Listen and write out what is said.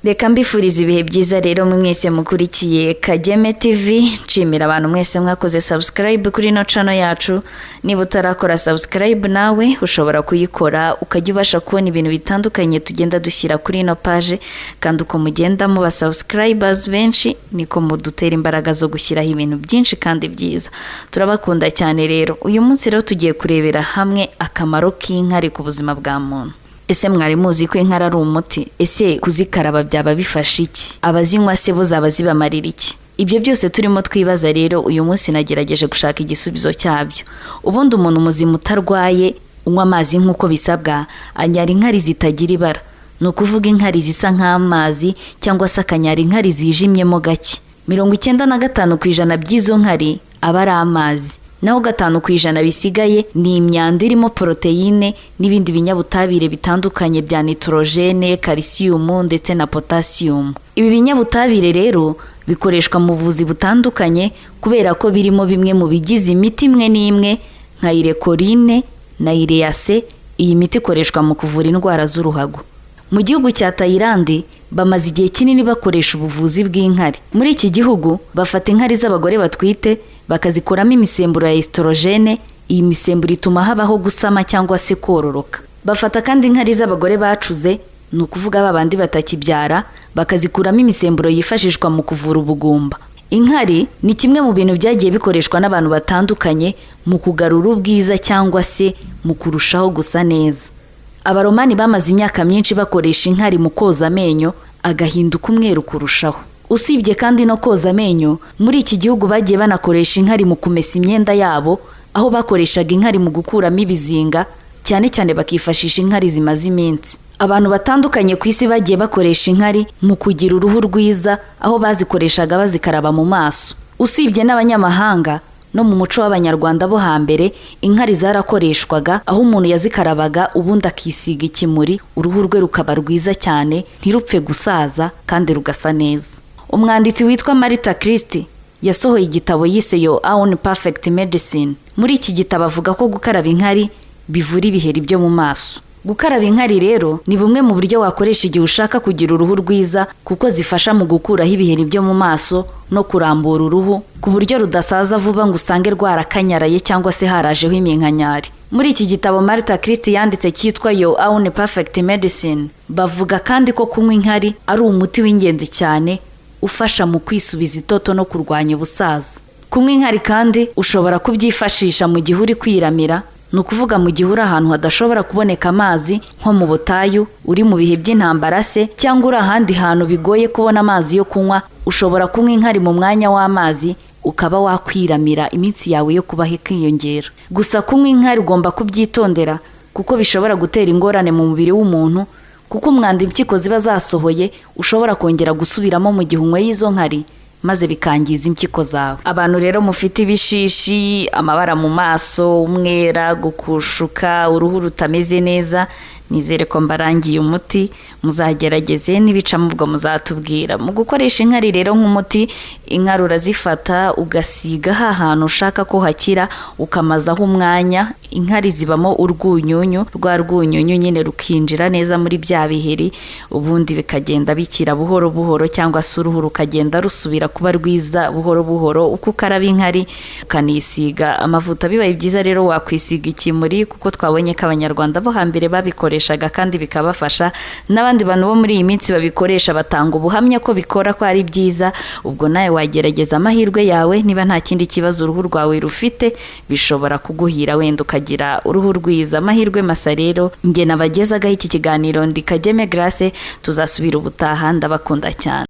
Reka mbifuriza ibihe byiza rero mwese mukurikiye Kageme TV. Nshimira abantu mwese mwakoze subscribe kuri no channel yacu. Niba utarakora subscribe nawe ushobora kuyikora ukajya ubasha kubona ibintu bitandukanye tugenda dushyira kuri no page, kandi uko mugenda muba subscribers benshi niko mudutera imbaraga zo gushyiraho ibintu byinshi kandi byiza. Turabakunda cyane rero. Uyu munsi rero tugiye kurebera hamwe akamaro k'inkari ku buzima bwa muntu. Ese mwari muzi ko inkari ari umuti? Ese kuzikaraba byaba bifasha iki? Abazinywa se bo zaba zibamarira iki? Ibyo byose turimo twibaza rero uyu munsi nagerageje gushaka igisubizo cyabyo. Ubundi umuntu muzima utarwaye unywa amazi nk'uko bisabwa anyara inkari zitagira ibara. Ni ukuvuga inkari zisa nk'amazi cyangwa se akanyara inkari zijimyemo gake. 95% by'izo nkari aba ari amazi. Naho 5% bisigaye ni imyanda irimo proteine n'ibindi binyabutabire bitandukanye bya nitrogene, calcium ndetse na potassium. Ibi binyabutabire rero bikoreshwa mu buvuzi butandukanye kubera ko birimo bimwe mu bigize imiti imwe n'imwe nka irecoline na irease. Iyi miti ikoreshwa mu kuvura indwara z'uruhago. Mu gihugu cya Thailand bamaze igihe kinini bakoresha ubuvuzi bw'inkari. Muri iki gihugu bafata inkari z'abagore batwite bakazikoramo imisemburo ya estrogene. Iyi misemburo ituma habaho gusama cyangwa se kororoka. Bafata kandi inkari z'abagore bacuze, ni ukuvuga babandi batakibyara, bakazikuramo imisemburo yifashishwa mu kuvura ubugumba. Inkari ni kimwe mu bintu byagiye bikoreshwa n'abantu batandukanye mu kugarura ubwiza cyangwa se mu kurushaho gusa neza. Abaromani bamaze imyaka myinshi bakoresha inkari mu koza amenyo agahinduka umweru kurushaho. Usibye kandi no koza amenyo, muri iki gihugu bagiye banakoresha inkari mu kumesa imyenda yabo, aho bakoreshaga inkari mu gukuramo ibizinga, cyane cyane bakifashisha inkari zimaze iminsi. Abantu batandukanye ku isi bagiye bakoresha inkari mu kugira uruhu rwiza, aho bazikoreshaga bazikaraba mu maso. Usibye n'abanyamahanga, no mu muco w'abanyarwanda bo hambere inkari zarakoreshwaga, aho umuntu yazikarabaga ubundi akisiga ikimuri, uruhu rwe rukaba rwiza cyane ntirupfe gusaza kandi rugasa neza. Umwanditsi witwa Marita Christie yasohoye igitabo yise Your Own Perfect Medicine. Muri iki gitabo avuga ko gukaraba inkari bivura ibiheri byo mu maso. Gukaraba inkari rero ni bumwe mu buryo wakoresha igihe ushaka kugira uruhu rwiza, kuko zifasha mu gukuraho ibiheri byo mu maso no kurambura uruhu ku buryo rudasaza vuba ngo usange rwarakanyaraye cyangwa se harajeho iminkanyari. Muri iki gitabo Marita Christie yanditse cyitwa Your Own Perfect Medicine, bavuga kandi ko kunywa inkari ari umuti w'ingenzi cyane ufasha mu kwisubiza itoto no kurwanya ubusaza. Kunywa inkari kandi ushobora kubyifashisha mu gihe uri kwiramira, ni ukuvuga mu gihe uri ahantu hadashobora kuboneka amazi nko mu butayu, uri mu bihe by'intambara se, cyangwa uri ahandi hantu bigoye kubona amazi yo kunywa, ushobora kunywa inkari mu mwanya w'amazi ukaba wakwiramira iminsi yawe yo kubaho ikiyongera. Gusa kunywa inkari ugomba kubyitondera kuko bishobora gutera ingorane mu mubiri w'umuntu, kuko umwanda impyiko ziba zasohoye ushobora kongera gusubiramo mu gihe unyweye izo nkari maze bikangiza impyiko zawe. Abantu rero mufite ibishishi, amabara mu maso, umwera, gukushuka, uruhu rutameze neza, nizere ko mbarangiye umuti, muzagerageze n'ibicamo ubwo muzatubwira. Mu gukoresha inkari rero nk'umuti, inkari urazifata ugasiga ahantu ushaka ko hakira, ukamazaho umwanya. Inkari zibamo urwunyunyu, rwa rwunyunyu nyine rukinjira neza muri bya biheri, ubundi bikagenda bikira buhoro buhoro, cyangwa se uruhu rukagenda rusubira kuba rwiza buhoro buhoro uko ukaraba inkari ukanisiga amavuta. Bibaye byiza rero wakwisiga ikimuri, kuko twabonye ko abanyarwanda bo hambere babikoreshaga kandi bikabafasha. N'abandi bantu bo muri iyi minsi babikoresha batanga ubuhamya ko bikora, ko ari byiza. Ubwo nawe wagerageza amahirwe yawe, niba nta kindi kibazo uruhu rwawe rufite bishobora kuguhira wenda ukagira uruhu rwiza. Amahirwe masa rero. Nge nabagezagaho iki kiganiro ndi Kageme Grace, tuzasubira ubutaha. Ndabakunda cyane.